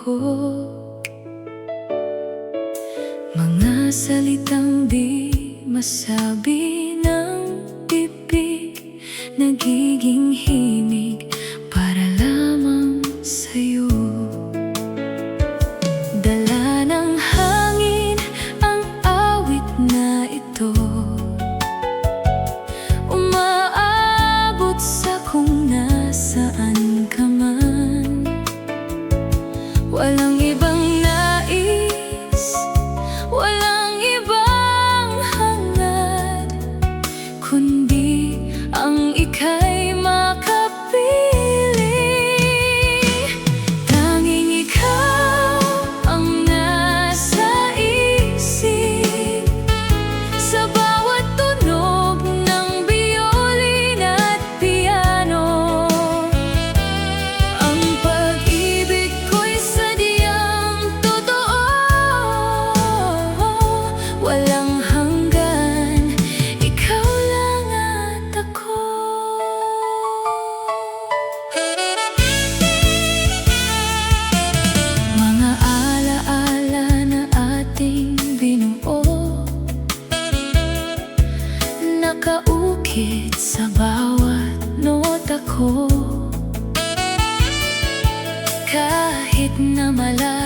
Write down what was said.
ko. Mga salitang di masabi ng bibig, nagiging himig para lamang sa'yo. Dala ng hangin ang awit na ito, umaabot sa kung nasaan ka man. Walang ibang nais, walang ibang hangad, kundi ang ika'y makapili. Tanging ikaw ang nasa isip, sa bawat tunog ng biolin at piano. Ang pag-ibig ko'y sadyang totoo, walang hanggan, ikaw lang at ako. Mga alaala na ating binuo, nakaukit sa bawat nota ko. Kahit na malayo